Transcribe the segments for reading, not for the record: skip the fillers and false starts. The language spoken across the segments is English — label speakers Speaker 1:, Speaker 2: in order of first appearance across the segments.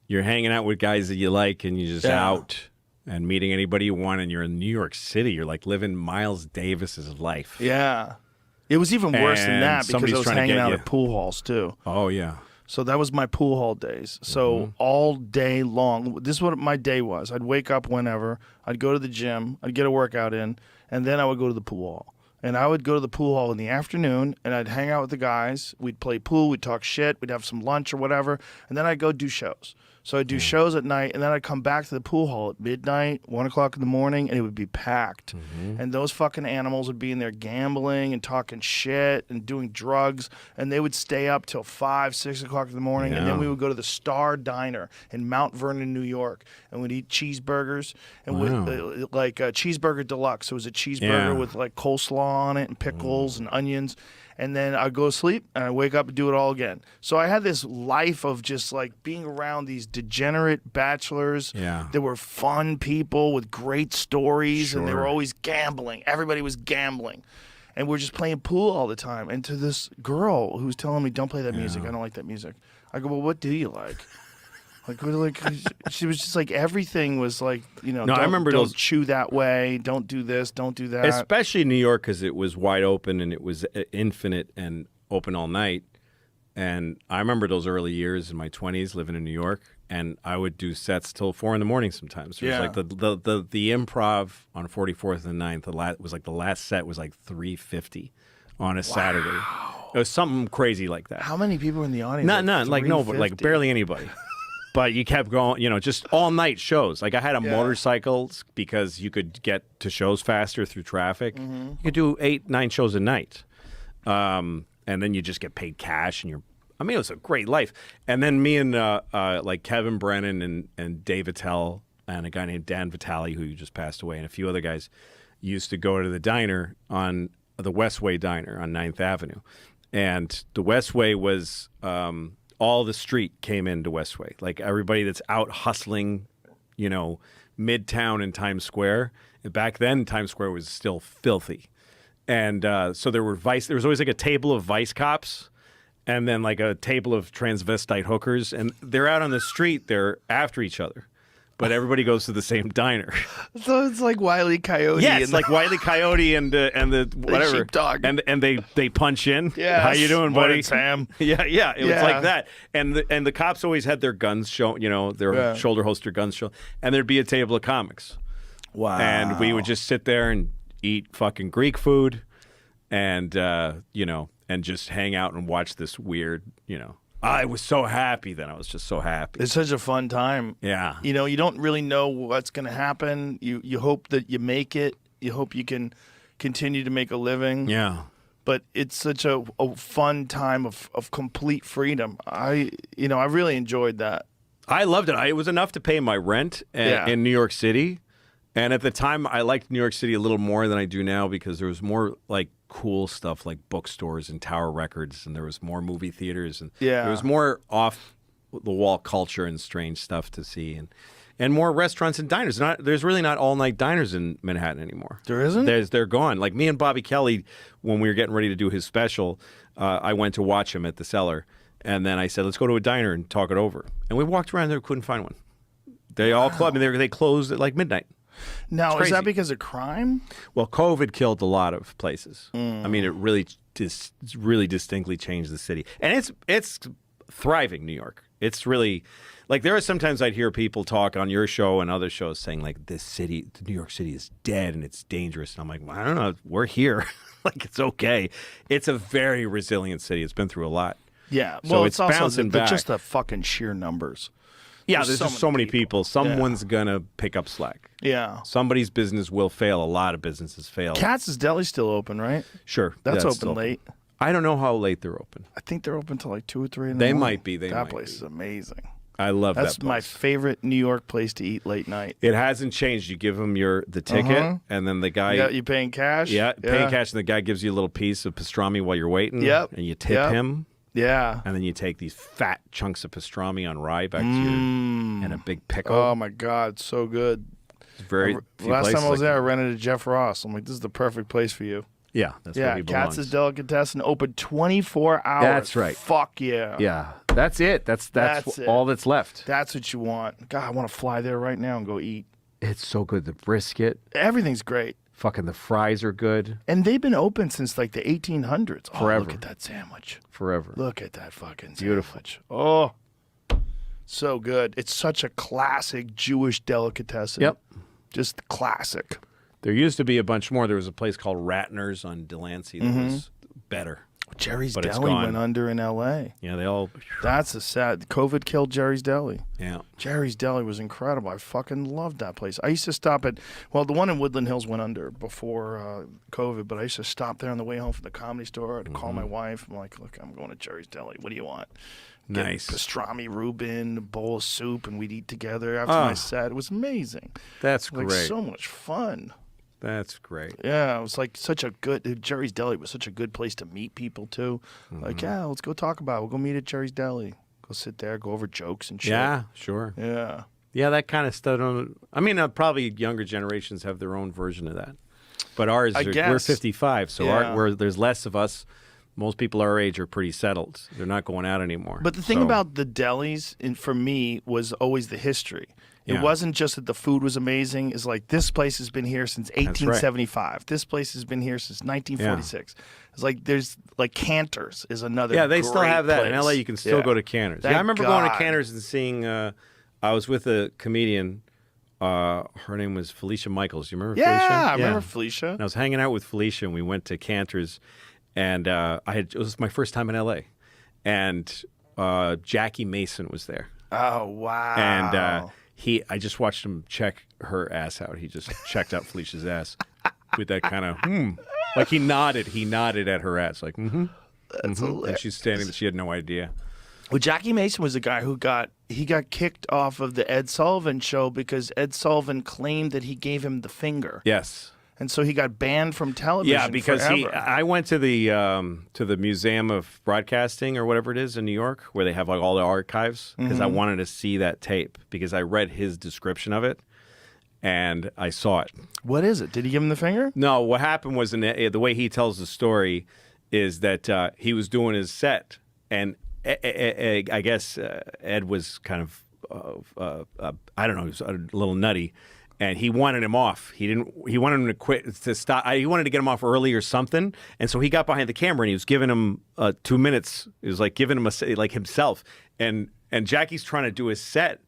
Speaker 1: you're hanging out with guys that you like, and you're just out and meeting anybody you want, and you're in New York City. You're like living Miles Davis's life.
Speaker 2: Yeah. It was even worse than that because I was hanging out at pool halls too.
Speaker 1: Oh, yeah.
Speaker 2: So that was my pool hall days. So all day long, this is what my day was. I'd wake up whenever. I'd go to the gym. I'd get a workout in. And then I would go to the pool hall. And I would go to the pool hall in the afternoon, and I'd hang out with the guys. We'd play pool. We'd talk shit. We'd have some lunch or whatever. And then I'd go do shows. So I'd do shows at night, and then I'd come back to the pool hall at midnight, 1 o'clock in the morning, and it would be packed. And those fucking animals would be in there gambling and talking shit and doing drugs, and they would stay up till 5, 6 o'clock in the morning, and then we would go to the Star Diner in Mount Vernon, New York, and we'd eat cheeseburgers, and like cheeseburger deluxe. It was a cheeseburger with like coleslaw on it and pickles and onions. And then I'd go to sleep, and I'd wake up and do it all again. So I had this life of just, like, being around these degenerate bachelors.
Speaker 1: Yeah.
Speaker 2: They were fun people with great stories, and they were always gambling. Everybody was gambling. And we're just playing pool all the time. And to this girl who's telling me, don't play that music. I don't like that music. I go, well, what do you like? Like, she was just like, everything was like, you know,
Speaker 1: I remember
Speaker 2: don't chew that way, don't do this, don't do that.
Speaker 1: Especially in New York, because it was wide open and it was infinite and open all night. And I remember those early years in my 20s living in New York, and I would do sets till 4 in the morning sometimes. It was like the improv on 44th and 9th, was like the last set was like 350 on a Saturday. It was something crazy like that.
Speaker 2: How many people were in the audience?
Speaker 1: None, like nobody, like barely anybody. But you kept going, you know, just all night shows. Like I had a motorcycle because you could get to shows faster through traffic. You could do 8, 9 shows a night. And then you just get paid cash and it was a great life. And then me and like Kevin Brennan and Dave Attell and a guy named Dan Vitale, who just passed away, and a few other guys used to go to the diner on the Westway Diner on 9th Avenue. And the Westway was... all the street came into Westway. Like everybody that's out hustling, you know, Midtown and Times Square. And back then, Times Square was still filthy. And so there was always like a table of vice cops and then like a table of transvestite hookers. And they're out on the street. They're after each other. But everybody goes to the same diner.
Speaker 2: So it's like Wile E. Coyote.
Speaker 1: Yeah, it's like Wile E. Coyote and the whatever.
Speaker 2: Sheepdog.
Speaker 1: And they punch in.
Speaker 2: Yeah.
Speaker 1: How you doing, buddy?
Speaker 2: Morning, Sam.
Speaker 1: Yeah. It was like that. And the cops always had their guns show, you know, their shoulder holster guns show. And there'd be a table of comics.
Speaker 2: Wow.
Speaker 1: And we would just sit there and eat fucking Greek food and, you know, and just hang out and watch this weird, you know. I was so happy then. I was just so happy.
Speaker 2: It's such a fun time.
Speaker 1: Yeah.
Speaker 2: You know, you don't really know what's going to happen. You hope that you make it. You hope you can continue to make a living.
Speaker 1: Yeah.
Speaker 2: But it's such a fun time of complete freedom. I really enjoyed that.
Speaker 1: I loved it. It was enough to pay my rent in New York City. And at the time, I liked New York City a little more than I do now because there was more like cool stuff like bookstores and Tower Records, and there was more movie theaters, and there was more off the wall culture and strange stuff to see, and more restaurants and diners. There's really not all night diners in Manhattan anymore.
Speaker 2: There isn't?
Speaker 1: They're gone. Like me and Bobby Kelly, when we were getting ready to do his special, I went to watch him at the Cellar, and then I said, let's go to a diner and talk it over. And we walked around there, couldn't find one. They all clubbed, and they closed at like midnight.
Speaker 2: Now, is that because of crime?
Speaker 1: Well, COVID killed a lot of places. I mean, it really distinctly changed the city. And it's thriving, New York. It's really, like, there are sometimes I'd hear people talk on your show and other shows saying, like, New York City is dead and it's dangerous. And I'm like, well, I don't know. We're here. Like, it's okay. It's a very resilient city. It's been through a lot.
Speaker 2: Yeah.
Speaker 1: So
Speaker 2: well,
Speaker 1: it's
Speaker 2: also
Speaker 1: bouncing back.
Speaker 2: Just the fucking sheer numbers.
Speaker 1: Yeah, there's just so many people. Someone's going to pick up slack.
Speaker 2: Yeah.
Speaker 1: Somebody's business will fail. A lot of businesses fail.
Speaker 2: Katz's Deli's still open, right?
Speaker 1: Sure.
Speaker 2: That's open late.
Speaker 1: I don't know how late they're open.
Speaker 2: I think they're open till like 2 or 3 in the
Speaker 1: They
Speaker 2: morning.
Speaker 1: might be.
Speaker 2: That place is amazing.
Speaker 1: I love that place.
Speaker 2: That's my favorite New York place to eat late night.
Speaker 1: It hasn't changed. You give them the ticket, and then the guy...
Speaker 2: Yeah, you paying cash?
Speaker 1: Yeah, paying cash, and the guy gives you a little piece of pastrami while you're waiting.
Speaker 2: Yep.
Speaker 1: And you tip him.
Speaker 2: Yeah.
Speaker 1: And then you take these fat chunks of pastrami on rye back to you and a big pickle.
Speaker 2: Oh, my God. So good.
Speaker 1: It's very
Speaker 2: last time I was there, I rented a Jeff Ross. I'm like, this is the perfect place for you.
Speaker 1: Yeah, that's where he belongs.
Speaker 2: Katz's Delicatessen open 24 hours.
Speaker 1: That's right.
Speaker 2: Fuck yeah.
Speaker 1: Yeah. That's it. That's
Speaker 2: That's it.
Speaker 1: all that's left.
Speaker 2: That's what you want. God, I want to fly there right now and go eat.
Speaker 1: It's so good. The brisket,
Speaker 2: Everything's great.
Speaker 1: fucking the fries are good.
Speaker 2: And they've been open since like the 1800s. Oh,
Speaker 1: Forever.
Speaker 2: look at that sandwich.
Speaker 1: Forever.
Speaker 2: Look at that fucking
Speaker 1: Beautiful.
Speaker 2: sandwich. Oh, so good. It's such a classic Jewish delicatessen.
Speaker 1: Yep.
Speaker 2: Just classic.
Speaker 1: There used to be a bunch more. There was a place called Ratner's on Delancey that was better.
Speaker 2: Jerry's
Speaker 1: But it's
Speaker 2: Deli
Speaker 1: gone.
Speaker 2: went under in L.A.
Speaker 1: Yeah, they all.
Speaker 2: That's a sad. COVID killed Jerry's Deli.
Speaker 1: Yeah.
Speaker 2: Jerry's Deli was incredible. I fucking loved that place. I used to stop at, well, the one in Woodland Hills went under before COVID, but I used to stop there on the way home from the Comedy Store to call my wife. I'm like, look, I'm going to Jerry's Deli. What do you want? Get
Speaker 1: Nice.
Speaker 2: pastrami Reuben, a bowl of soup, and we'd eat together after my set. It was amazing.
Speaker 1: That's
Speaker 2: Like
Speaker 1: great.
Speaker 2: so much fun.
Speaker 1: That's great.
Speaker 2: Yeah, it was like such a good, Jerry's Deli was such a good place to meet people too. Like, yeah, let's go talk about it. We'll go meet at Jerry's Deli. Go sit there, go over jokes and shit.
Speaker 1: Yeah, sure.
Speaker 2: Yeah.
Speaker 1: Yeah, that kind of stuff. I mean, probably younger generations have their own version of that. But ours,
Speaker 2: I
Speaker 1: we're
Speaker 2: guess.
Speaker 1: 55, so
Speaker 2: Yeah.
Speaker 1: there's less of us. Most people our age are pretty settled. They're not going out anymore.
Speaker 2: But the thing
Speaker 1: So-
Speaker 2: about the delis, for me, was always the history. It
Speaker 1: Yeah.
Speaker 2: wasn't just that the food was amazing. It's like, this place has been here since 1875. This place has been here since 1946. It's like, there's like Cantor's is another
Speaker 1: Yeah, they still
Speaker 2: great
Speaker 1: have that. In
Speaker 2: place.
Speaker 1: LA, you can still
Speaker 2: Yeah.
Speaker 1: go to Cantor's.
Speaker 2: Thank
Speaker 1: Yeah, I remember going to
Speaker 2: God.
Speaker 1: Cantor's and seeing, I was with a comedian. Her name was Felicia Michaels. You remember Felicia?
Speaker 2: Yeah, I remember Felicia.
Speaker 1: And I was hanging out with Felicia, and we went to Cantor's, and it was my first time in LA, and Jackie Mason was there,
Speaker 2: Oh, wow.
Speaker 1: and I just watched him check her ass out. He just checked out Felicia's ass with that kind of like he nodded at her ass, like
Speaker 2: That's
Speaker 1: and
Speaker 2: hilarious.
Speaker 1: she's standing there. She had no idea.
Speaker 2: Well, Jackie Mason was the guy who got kicked off of the Ed Sullivan show because Ed Sullivan claimed that he gave him the finger.
Speaker 1: Yes.
Speaker 2: And so he got banned from television.
Speaker 1: Yeah, because
Speaker 2: forever.
Speaker 1: I went to the Museum of Broadcasting or whatever it is in New York, where they have like all the archives, because I wanted to see that tape because I read his description of it, and I saw it.
Speaker 2: What is it? Did he give him the finger?
Speaker 1: No, what happened was the way he tells the story is that he was doing his set, and I guess Ed was kind of I don't know, he was a little nutty. And he wanted him off. He wanted him to quit, to stop. He wanted to get him off early or something. And so he got behind the camera and he was giving him 2 minutes. It was like giving him like himself. And Jackie's trying to do his set.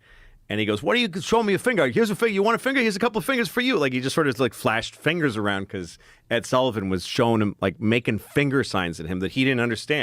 Speaker 1: And he goes, "What are you showing me a finger? Here's a finger. You want a finger? Here's a couple of fingers for you." Like he just sort of like flashed fingers around because Ed Sullivan was showing him, like making finger signs at him that he didn't understand.